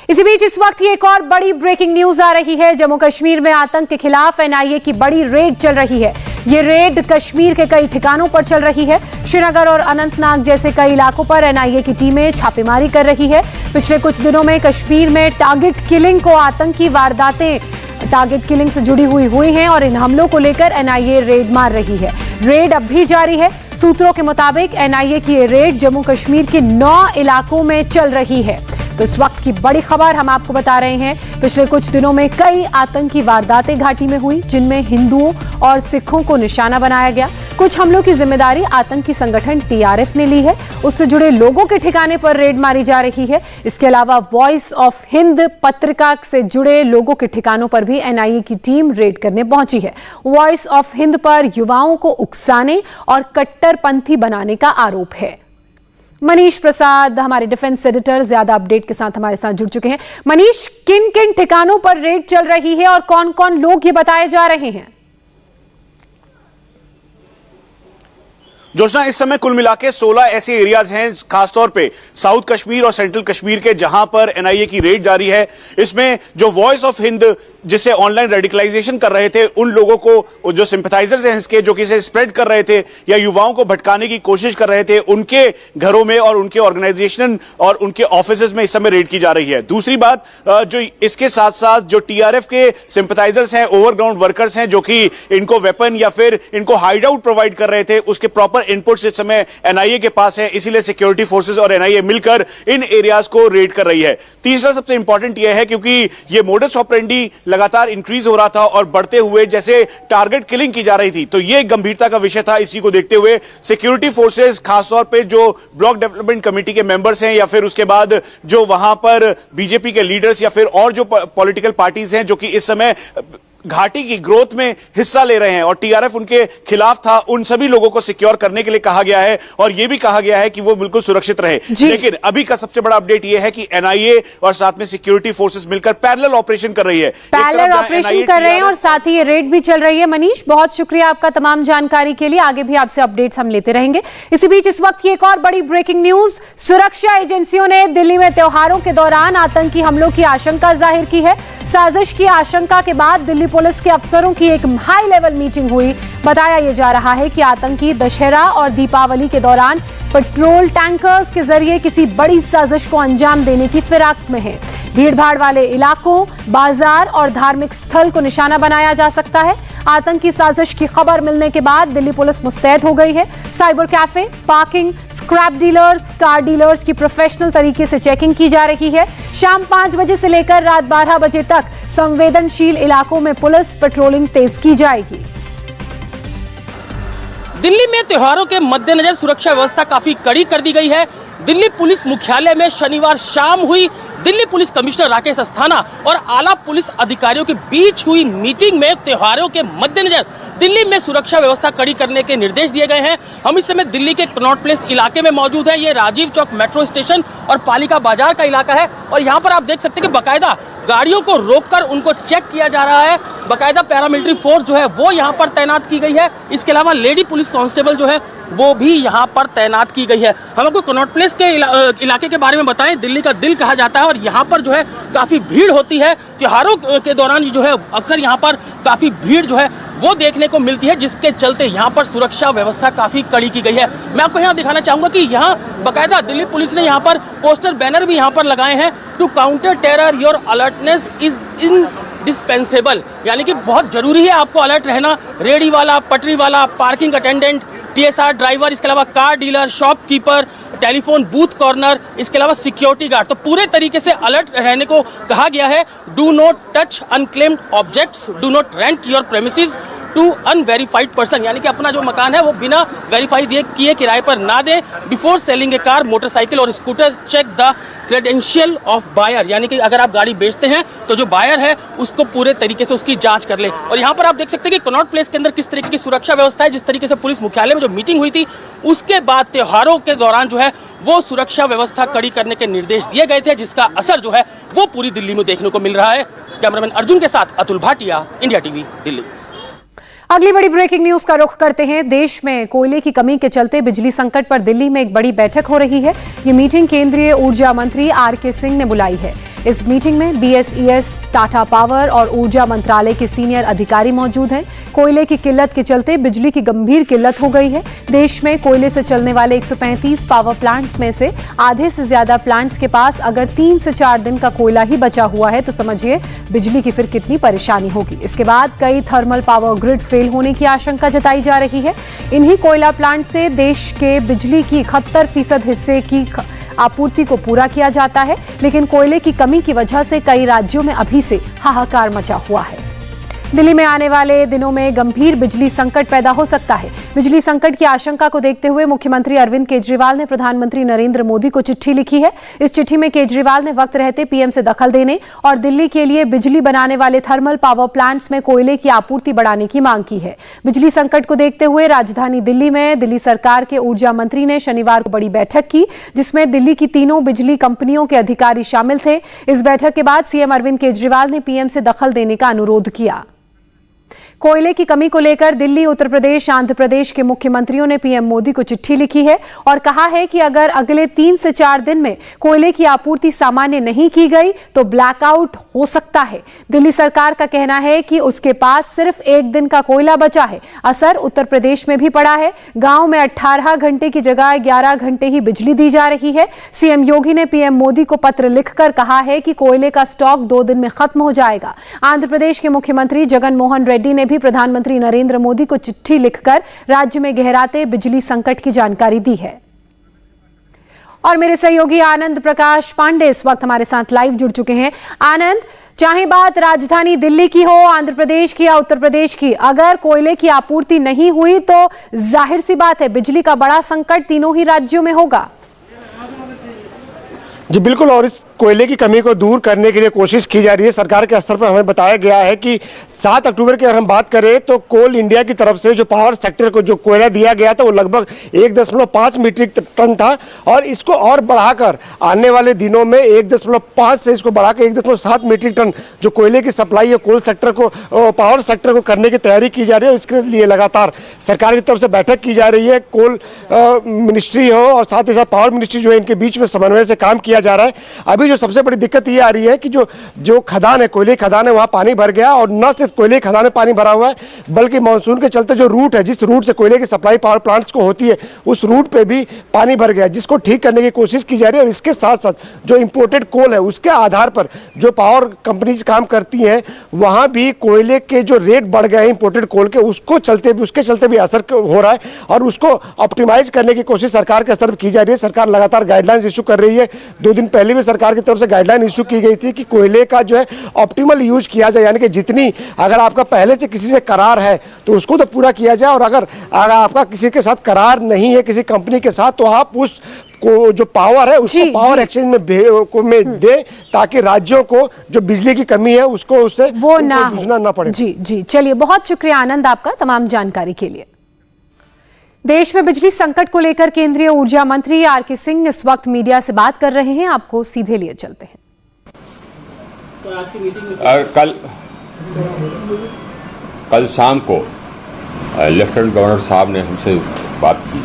इसी बीच इस वक्त एक और बड़ी ब्रेकिंग न्यूज आ रही है। जम्मू कश्मीर में आतंक के खिलाफ एनआईए की बड़ी रेड चल रही है। ये रेड कश्मीर के कई ठिकानों पर चल रही है। श्रीनगर और अनंतनाग जैसे कई इलाकों पर एनआईए की टीमें छापेमारी कर रही है। पिछले कुछ दिनों में कश्मीर में टारगेट किलिंग को आतंकी वारदातें टारगेट किलिंग से जुड़ी हुई हैं और इन हमलों को लेकर एनआईए रेड मार रही है। रेड अब भी जारी है। सूत्रों के मुताबिक एनआईए की ये रेड जम्मू कश्मीर के 9 इलाकों में चल रही है। तो इस वक्त की बड़ी खबर हम आपको बता रहे हैं। पिछले कुछ दिनों में कई आतंकी वारदातें घाटी में हुई, जिनमें हिंदुओं और सिखों को निशाना बनाया गया। कुछ हमलों की जिम्मेदारी आतंकी संगठन टीआरएफ ने ली है। उससे जुड़े लोगों के ठिकाने पर रेड मारी जा रही है। इसके अलावा वॉइस ऑफ हिंद पत्रिका से जुड़े लोगों के ठिकानों पर भी एनआईए की टीम रेड करने पहुंची है। वॉइस ऑफ हिंद पर युवाओं को उकसाने और कट्टरपंथी बनाने का आरोप है। मनीष प्रसाद हमारे डिफेंस एडिटर ज्यादा अपडेट के साथ हमारे साथ जुड़ चुके हैं। मनीष, किन किन ठिकानों पर रेड चल रही है और कौन कौन लोग ये बताए जा रहे हैं? जोशना, इस समय कुल मिलाके 16 ऐसे एरियाज हैं, खासतौर पे साउथ कश्मीर और सेंट्रल कश्मीर के, जहां पर एनआईए की रेड जारी है। इसमें जो वॉइस ऑफ हिंद जिसे ऑनलाइन रेडिकलाइजेशन कर रहे थे, उन लोगों को, जो सिंपैथाइजर्स हैं इसके, जो कि इसे स्प्रेड कर रहे थे या युवाओं को भटकाने की कोशिश कर रहे थे, उनके घरों में और उनके ऑर्गेनाइजेशन और उनके ऑफिसेज में इस समय रेड की जा रही है। दूसरी बात, जो इसके साथ साथ जो टीआरएफ के सिंपैथाइजर्स हैं, ओवरग्राउंड वर्कर्स हैं, जो कि इनको वेपन या फिर इनको हाइड आउट प्रोवाइड कर रहे थे, उसके प्रॉपर इनपुट्स इस समय एनआईए के पास है। इसीलिए सिक्योरिटी फोर्सेज और एनआईए मिलकर इन एरियाज को रेड कर रही है। तीसरा सबसे इंपॉर्टेंट यह है, क्योंकि ये मोडस ऑपरेंडी लगातार इंक्रीज हो रहा था और बढ़ते हुए जैसे टारगेट किलिंग की जा रही थी, तो ये गंभीरता का विषय था। इसी को देखते हुए सिक्योरिटी फोर्सेज, खासतौर पे जो ब्लॉक डेवलपमेंट कमेटी के मेंबर्स हैं या फिर उसके बाद जो वहां पर बीजेपी के लीडर्स या फिर और जो पॉलिटिकल पार्टीज हैं जो कि इस समय घाटी की ग्रोथ में हिस्सा ले रहे हैं और टीआरएफ उनके खिलाफ था, उन सभी लोगों को सिक्योर करने के लिए कहा गया है और यह भी कहा गया है कि वो बिल्कुल सुरक्षित रहे। लेकिन अभी का सबसे बड़ा अपडेट यह है कि एनआईए और साथ में सिक्योरिटी फोर्सेस मिलकर पैरेलल ऑपरेशन कर रही है। पैरेलल ऑपरेशन कर रहे हैं और साथ ही ये रेड भी चल रही है। मनीष, बहुत शुक्रिया आपका तमाम जानकारी के लिए। आगे भी आपसे अपडेट्स हम लेते रहेंगे। इसी बीच इस वक्त की एक और बड़ी ब्रेकिंग न्यूज। सुरक्षा एजेंसियों ने दिल्ली में त्योहारों के दौरान आतंकी हमलों की आशंका जाहिर की है। साजिश की आशंका के बाद दिल्ली पुलिस के अफसरों की एक हाई लेवल मीटिंग हुई। बताया यह जा रहा है कि आतंकी दशहरा और दीपावली के दौरान पेट्रोल टैंकर्स के जरिए किसी बड़ी साजिश को अंजाम देने की फिराक में है। भीड़भाड़ वाले इलाकों, बाजार और धार्मिक स्थल को निशाना बनाया जा सकता है। आतंकी साजिश की खबर मिलने के बाद दिल्ली पुलिस मुस्तैद हो गई है। Cyber cafe, parking, scrap dealers, car dealers की प्रोफेशनल तरीके से चेकिंग की जा रही है। शाम 5 बजे से लेकर रात 12 बजे तक संवेदनशील इलाकों में पुलिस पेट्रोलिंग तेज की जाएगी। दिल्ली में त्योहारों के मद्देनजर सुरक्षा व्यवस्था काफी कड़ी कर दी गई है। दिल्ली पुलिस मुख्यालय में शनिवार शाम हुई दिल्ली पुलिस कमिश्नर राकेश अस्थाना और आला पुलिस अधिकारियों के बीच हुई मीटिंग में त्योहारों के मद्देनजर दिल्ली में सुरक्षा व्यवस्था कड़ी करने के निर्देश दिए गए हैं। हम इस समय दिल्ली के कनॉट प्लेस इलाके में मौजूद हैं। ये राजीव चौक मेट्रो स्टेशन और पालिका बाजार का इलाका है और यहाँ पर आप देख सकते हैं कि बाकायदा गाड़ियों को रोककर उनको चेक किया जा रहा है। बाकायदा पैरामिलिट्री फोर्स जो है वो यहाँ पर तैनात की गई है। इसके अलावा लेडी पुलिस कांस्टेबल जो है वो भी यहाँ पर तैनात की गई है। हम आपको कनॉट प्लेस के इलाके के बारे में बताएं। दिल्ली का दिल कहा जाता है और यहाँ पर जो है काफी भीड़ होती है। त्योहारों के दौरान जो है अक्सर यहाँ पर काफी भीड़ जो है वो देखने को मिलती है, जिसके चलते यहाँ पर सुरक्षा व्यवस्था काफी कड़ी की गई है। मैं आपको यहाँ दिखाना चाहूंगा कि यहाँ बाकायदा दिल्ली पुलिस ने यहाँ पर पोस्टर बैनर भी यहाँ पर लगाए हैं। To counter terror your alertness is indispensable, यानी कि बहुत जरूरी है आपको अलर्ट रहना। रेडी वाला, पटरी वाला, पार्किंग अटेंडेंट, टीएसआर ड्राइवर, इसके अलावा car dealer, shopkeeper, telephone booth corner, इसके अलावा सिक्योरिटी गार्ड, तो पूरे तरीके से अलर्ट रहने को कहा गया है। Do not touch unclaimed objects, do not rent your premises to unverified person, यानी कि अपना जो मकान है वो बिना वेरीफाई किए किराए पर ना दें। Before selling a car, motorcycle और scooter, check the credential of buyer, यानी कि अगर आप गाड़ी बेचते हैं तो जो बायर है उसको पूरे तरीके से उसकी जांच कर ले। और यहाँ पर आप देख सकते हैं कि कनॉट प्लेस के अंदर किस तरीके की सुरक्षा व्यवस्था है। जिस तरीके से पुलिस मुख्यालय में जो मीटिंग हुई थी उसके बाद त्योहारों के दौरान जो है वो सुरक्षा व्यवस्था कड़ी करने के निर्देश दिए गए थे, जिसका असर जो है वो पूरी दिल्ली में देखने को मिल रहा है। कैमरामैन अर्जुन के साथ अतुल भाटिया, इंडिया टीवी, दिल्ली। अगली बड़ी ब्रेकिंग न्यूज का रुख करते हैं। देश में कोयले की कमी के चलते बिजली संकट पर दिल्ली में एक बड़ी बैठक हो रही है। ये मीटिंग केंद्रीय ऊर्जा मंत्री आर के सिंह ने बुलाई है। इस मीटिंग में BSES, टाटा पावर और ऊर्जा मंत्रालय के सीनियर अधिकारी मौजूद हैं। कोयले की किल्लत के चलते बिजली की गंभीर किल्लत हो गई है। देश में कोयले से चलने वाले 135 पावर प्लांट्स में से आधे से ज्यादा प्लांट्स के पास अगर 3 से 4 दिन का कोयला ही बचा हुआ है तो समझिए बिजली की फिर कितनी परेशानी होगी। इसके बाद कई थर्मल पावर ग्रिड फेल होने की आशंका जताई जा रही है। इन्हीं कोयला प्लांट से देश के बिजली की 71% हिस्से की आपूर्ति को पूरा किया जाता है, लेकिन कोयले की कमी की वजह से कई राज्यों में अभी से हाहाकार मचा हुआ है। दिल्ली में आने वाले दिनों में गंभीर बिजली संकट पैदा हो सकता है। बिजली संकट की आशंका को देखते हुए मुख्यमंत्री अरविंद केजरीवाल ने प्रधानमंत्री नरेंद्र मोदी को चिट्ठी लिखी है। इस चिट्ठी में केजरीवाल ने वक्त रहते पीएम से दखल देने और दिल्ली के लिए बिजली बनाने वाले थर्मल पावर प्लांट्स में कोयले की आपूर्ति बढ़ाने की मांग की है। बिजली संकट को देखते हुए राजधानी दिल्ली में दिल्ली सरकार के ऊर्जा मंत्री ने शनिवार को बड़ी बैठक की, जिसमें दिल्ली की तीनों बिजली कंपनियों के अधिकारी शामिल थे। इस बैठक के बाद सीएम अरविंद केजरीवाल ने पीएम से दखल देने का अनुरोध किया। कोयले की कमी को लेकर दिल्ली, उत्तर प्रदेश, आंध्र प्रदेश के मुख्यमंत्रियों ने पीएम मोदी को चिट्ठी लिखी है और कहा है कि अगर अगले 3 से 4 दिन में कोयले की आपूर्ति सामान्य नहीं की गई तो ब्लैकआउट हो सकता है। दिल्ली सरकार का कहना है कि उसके पास सिर्फ 1 दिन का कोयला बचा है। असर उत्तर प्रदेश में भी पड़ा है। गांव में 18 घंटे की जगह 11 घंटे ही बिजली दी जा रही है। सीएम योगी ने पीएम मोदी को पत्र लिखकर कहा है कि कोयले का स्टॉक 2 दिन में खत्म हो जाएगा। आंध्र प्रदेश के मुख्यमंत्री जगन मोहन रेड्डी ने भी प्रधानमंत्री नरेंद्र मोदी को चिट्ठी लिखकर राज्य में गहराते बिजली संकट की जानकारी दी है। और मेरे सहयोगी आनंद प्रकाश पांडे इस वक्त हमारे साथ लाइव जुड़ चुके हैं। आनंद, चाहे बात राजधानी दिल्ली की हो, आंध्र प्रदेश की या उत्तर प्रदेश की, अगर कोयले की आपूर्ति नहीं हुई तो जाहिर सी बात है बिजली का बड़ा संकट तीनों ही राज्यों में होगा। जी बिल्कुल, और इस कोयले की कमी को दूर करने के लिए कोशिश की जा रही है। सरकार के स्तर पर हमें बताया गया है कि 7 अक्टूबर की अगर हम बात करें तो कोल इंडिया की तरफ से जो पावर सेक्टर को जो कोयला दिया गया था वो लगभग 1.5 मीट्रिक टन था और इसको और बढ़ाकर आने वाले दिनों में 1.5 से इसको बढ़ाकर 1.7 मीट्रिक टन जो कोयले की सप्लाई है कोल सेक्टर को, पावर सेक्टर को करने की तैयारी की जा रही है। इसके लिए लगातार सरकार की तरफ से बैठक की जा रही है। कोल मिनिस्ट्री हो और साथ ही साथ पावर मिनिस्ट्री जो है, इनके बीच में समन्वय से काम किया जा रहा है। अभी जो सबसे बड़ी दिक्कत ये आ रही है कि जो खदान है, कोयले खदान है, वहां पानी भर गया और न सिर्फ कोयले खदान में पानी भरा हुआ है बल्कि मानसून के चलते जो रूट है, जिस रूट से कोयले की सप्लाई पावर प्लांट्स को होती है, उस रूट पे भी पानी भर गया, जिसको ठीक करने की कोशिश की जा रही है। और इसके साथ साथ जो इंपोर्टेड कोल है उसके आधार पर जो पावर कंपनीज काम करती हैं वहां भी कोयले के जो रेट बढ़ गए हैं इंपोर्टेड कोल के, उसके चलते भी असर हो रहा है और उसको ऑप्टिमाइज करने की कोशिश सरकार के स्तर पर की जा रही है। सरकार लगातार गाइडलाइंस इशू कर रही है। 2 दिन पहले भी सरकार की तरफ से गाइडलाइन इशू की गई थी कि कोयले का जो है ऑप्टिमल यूज किया जाए, यानी कि जितनी अगर आपका पहले से किसी से करार है तो उसको तो पूरा किया जाए और अगर आपका किसी के साथ करार नहीं है किसी कंपनी के साथ तो आप उस को जो पावर है उसको पावर एक्सचेंज में दे ताकि राज्यों को जो बिजली की कमी है उसको उससे वो जूझना ना पड़े। जी, चलिए, बहुत शुक्रिया आनंद आपका तमाम जानकारी के लिए। देश में बिजली संकट को लेकर केंद्रीय ऊर्जा मंत्री आर.के. सिंह इस वक्त मीडिया से बात कर रहे हैं। आपको सीधे लिए चलते हैं। कल शाम को लेफ्टिनेंट गवर्नर साहब ने हमसे बात की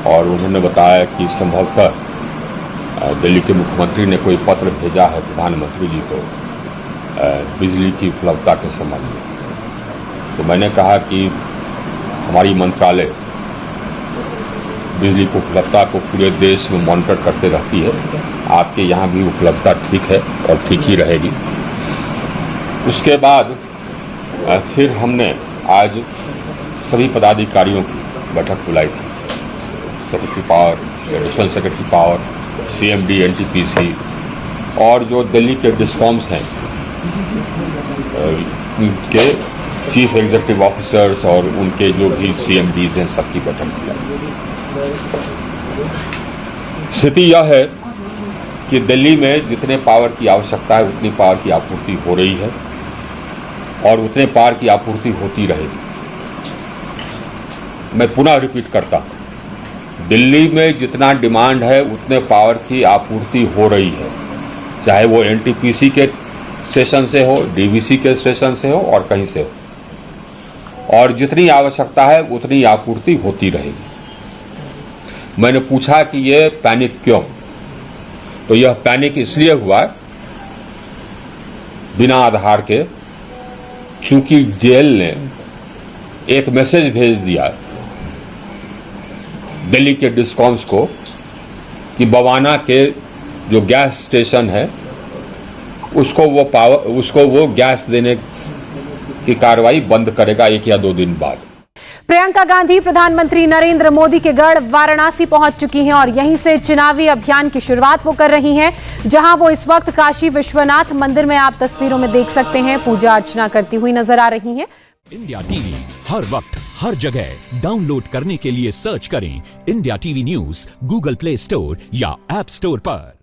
और उन्होंने बताया कि संभवतः दिल्ली के मुख्यमंत्री ने कोई पत्र भेजा है प्रधानमंत्री जी को बिजली की उपलब्धता के संबंध में। तो मैंने कहा कि हमारी मंत्रालय बिजली की उपलब्धता को पूरे देश में मॉनिटर करते रहती है। आपके यहाँ भी उपलब्धता ठीक है और ठीक ही रहेगी। उसके बाद फिर हमने आज सभी पदाधिकारियों की बैठक बुलाई थी। Secretary power, additional secretary power, CMD, NTPC और जो दिल्ली के डिस्कॉम्स हैं उनके चीफ एग्जीक्यूटिव ऑफिसर्स और उनके जो भी CMDs हैं सबकी बैठक बुलाई। स्थिति यह है कि दिल्ली में जितने पावर की आवश्यकता है उतनी पावर की आपूर्ति हो रही है और उतने पावर की आपूर्ति होती रहेगी। मैं पुनः रिपीट करता हूं, दिल्ली में जितना डिमांड है उतने पावर की आपूर्ति हो रही है, चाहे वो NTPC के स्टेशन से हो, DVC के स्टेशन से हो और कहीं से हो, और जितनी आवश्यकता है उतनी आपूर्ति होती रहेगी। मैंने पूछा कि ये पैनिक क्यों? तो यह पैनिक इसलिए हुआ बिना आधार के, चूंकि जेल ने एक मैसेज भेज दिया दिल्ली के डिस्कॉम्स को कि बवाना के जो गैस स्टेशन है उसको वो गैस देने की कार्रवाई बंद करेगा 1 या 2 दिन बाद। प्रियंका गांधी प्रधानमंत्री नरेंद्र मोदी के गढ़ वाराणसी पहुंच चुकी हैं और यहीं से चुनावी अभियान की शुरुआत वो कर रही हैं, जहां वो इस वक्त काशी विश्वनाथ मंदिर में आप तस्वीरों में देख सकते हैं पूजा अर्चना करती हुई नजर आ रही हैं। इंडिया टीवी हर वक्त हर जगह डाउनलोड करने के लिए सर्च करें India TV news Google play store या ऐप स्टोर पर।